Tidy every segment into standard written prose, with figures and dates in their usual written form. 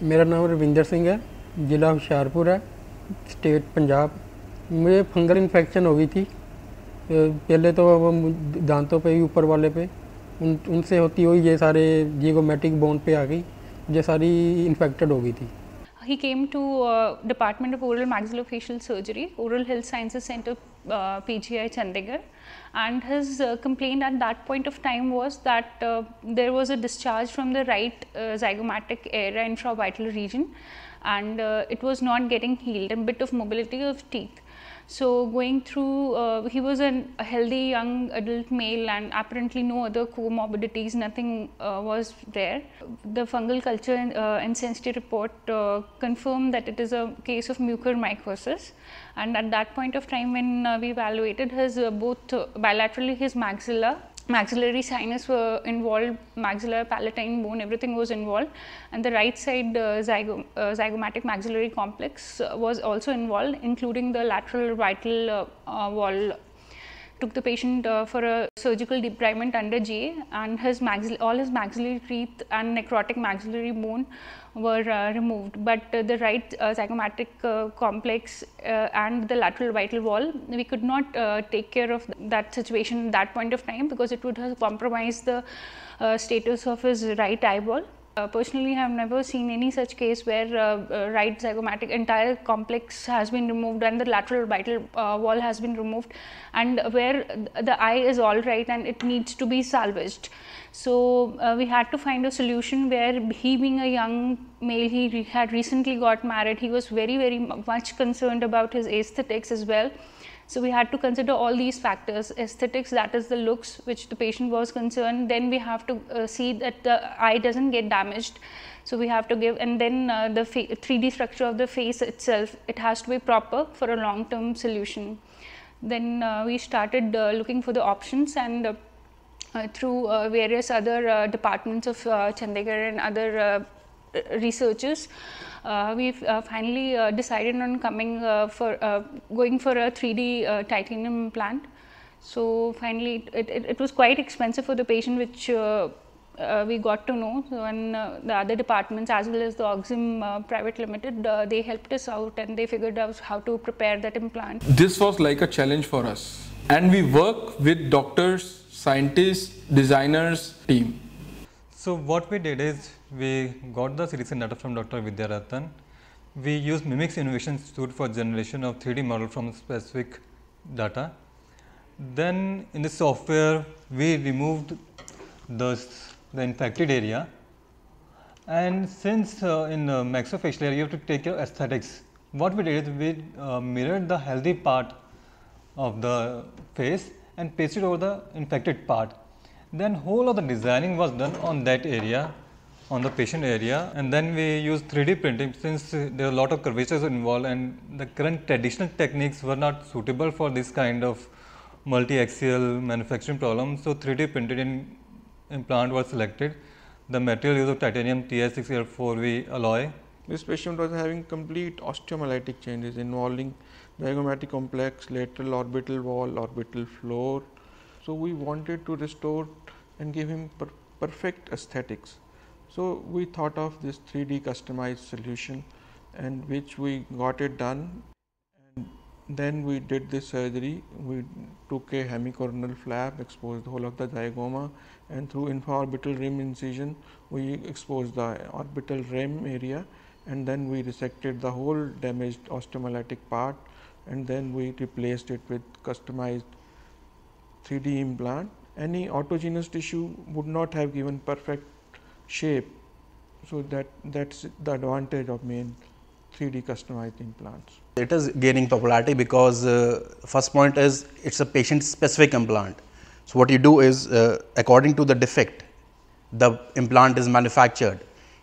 मेरा नाम रविंदर सिंह है, ज़िला हुशियारपुर है, स्टेट पंजाब। मुझे फंगल इन्फेक्शन हो गई थी। पहले तो वो दांतों पे ही ऊपर वाले पे उनसे होती हुई ये सारे जिगोमेटिक बोन पे आ गई, ये सारी इन्फेक्टेड हो गई थी। He came to Department of Oral Maxillofacial Surgery, Oral Health Sciences Center, PGI Chandigarh, and his complaint at that point of time was that there was a discharge from the right zygomatic area infravital region, and it was not getting healed, a bit of mobility of teeth. So going through, he was a healthy young adult male and apparently no other comorbidities, nothing was there. The fungal culture and sensitivity report confirmed that it is a case of mucormycosis, and at that point of time when we evaluated his both bilaterally his maxillary sinus were involved, maxillar palatine bone, everything was involved, and the right side zygomatic maxillary complex was also involved, including the lateral vital wall. Took the patient for a surgical debridement under GA, and all his maxillary teeth and necrotic maxillary bone were removed, but the right zygomatic complex and the lateral vital wall, we could not take care of that situation at that point of time because it would have compromised the status of his right eyeball. Personally, I have never seen any such case where right zygomatic entire complex has been removed and the lateral vital wall has been removed, and where the eye is all right and it needs to be salvaged. So we had to find a solution where he, being a young male, he had recently got married, he was very much concerned about his aesthetics as well. So we had to consider all these factors: aesthetics, that is the looks which the patient was concerned. Then we have to see that the eye doesn't get damaged. So we have to give, and then the 3D structure of the face itself, it has to be proper for a long-term solution. Then we started looking for the options, and through various other departments of Chandigarh and other researchers, we've finally decided on going for a 3D titanium implant. So finally it was quite expensive for the patient, which we got to know. So, and the other departments as well as the Oxim Private Limited, they helped us out and they figured out how to prepare that implant. This was like a challenge for us, and we work with doctors, scientists, designers, team. So what we did is we got the series data from Dr. Vidyaratan. We used Mimics Innovation Institute for generation of 3D model from specific data. Then in the software we removed the infected area, and since in maxillofacial area you have to take care of aesthetics, what we did is we mirrored the healthy part of the face and pasted over the infected part. Then whole of the designing was done on that area, on the patient area, and then we used 3D printing since there are a lot of curvatures involved and the current traditional techniques were not suitable for this kind of multi-axial manufacturing problem. So 3D printed implant was selected. The material used of titanium TS6L4V alloy. This patient was having complete osteomyelitic changes involving zygomatic complex, lateral orbital wall, orbital floor. So we wanted to restore and give him perfect aesthetics. So we thought of this 3D customized solution, and which we got it done, and then we did this surgery. We took a hemicoronal flap, exposed the whole of the zygoma, and through infraorbital rim incision we exposed the orbital rim area, and then we resected the whole damaged osteomyelitic part, and then we replaced it with customized 3D implant. Any autogenous tissue would not have given perfect shape. So that's the advantage of main 3D customized implants. It is gaining popularity because first point is it's a patient specific implant. So what you do is according to the defect, the implant is manufactured.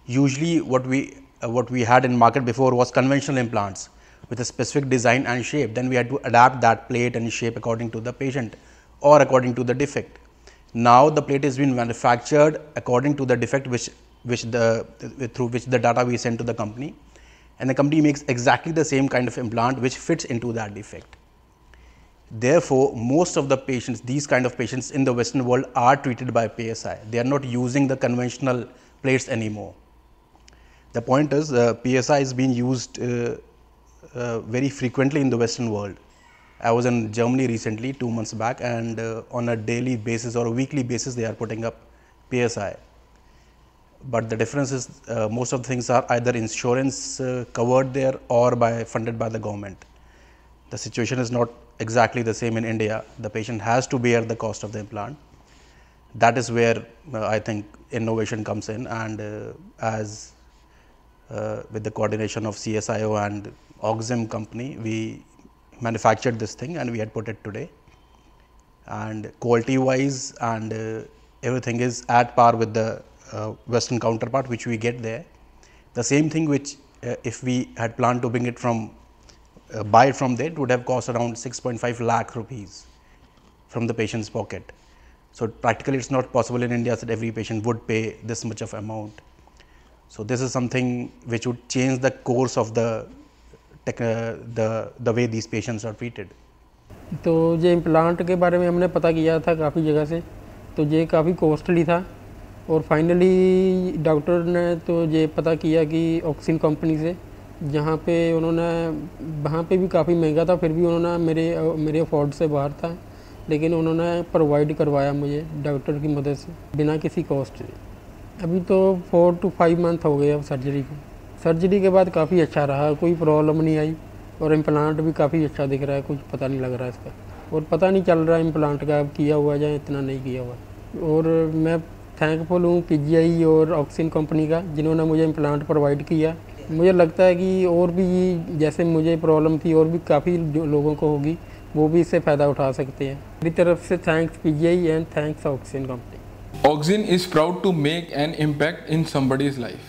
Usually what we had in market before was conventional implants with a specific design and shape. Then we had to adapt that plate and shape according to the patient or according to the defect. Now the plate is being manufactured according to the defect through which the data we send to the company, and the company makes exactly the same kind of implant which fits into that defect. Therefore, most of the patients, these kind of patients in the Western world are treated by PSI. They are not using the conventional plates anymore. The point is PSI is being used very frequently in the Western world. I was in Germany recently 2 months back, and on a daily basis or a weekly basis they are putting up PSI. But the difference is most of the things are either insurance covered there or funded by the government. The situation is not exactly the same in India. The patient has to bear the cost of the implant. That is where I think innovation comes in, and as with the coordination of CSIO and Oxim company, we manufactured this thing and we had put it today. And quality wise and everything is at par with the Western counterpart which we get there. The same thing which if we had planned to bring it from buy it from there, it would have cost around 6.5 lakh rupees from the patient's pocket. So practically it's not possible in India that every patient would pay this much of amount. So this is something which would change the course of the way these patients are treated. तो ये implant के बारे में हमने पता किया था काफ़ी जगह से, तो ये काफ़ी कॉस्टली था और फाइनली डॉक्टर ने तो ये पता किया कि ऑक्सिन कंपनी से, जहाँ पे उन्होंने वहाँ पे भी काफ़ी महंगा था, फिर भी उन्होंने मेरे अफोर्ड से बाहर था, लेकिन उन्होंने प्रोवाइड करवाया मुझे डॉक्टर की मदद से बिना किसी कॉस्ट। अभी तो 4 to 5 मंथ हो गए अब सर्जरी के बाद काफ़ी अच्छा रहा, कोई प्रॉब्लम नहीं आई और इम्प्लांट भी काफ़ी अच्छा दिख रहा है, कुछ पता नहीं लग रहा है इसका, और पता नहीं चल रहा है इम्प्लांट का अब किया हुआ है या इतना नहीं किया हुआ। और मैं थैंकफुल हूँ PGI और ऑक्सिन कंपनी का, जिन्होंने मुझे इम्प्लांट प्रोवाइड किया। मुझे लगता है कि और भी जैसे मुझे प्रॉब्लम थी और भी काफ़ी लोगों को होगी, वो भी इससे फ़ायदा उठा सकते हैं। मेरी तरफ से thanks PGI and thanks auxin company. Oxin is proud to make an impact in somebody's life.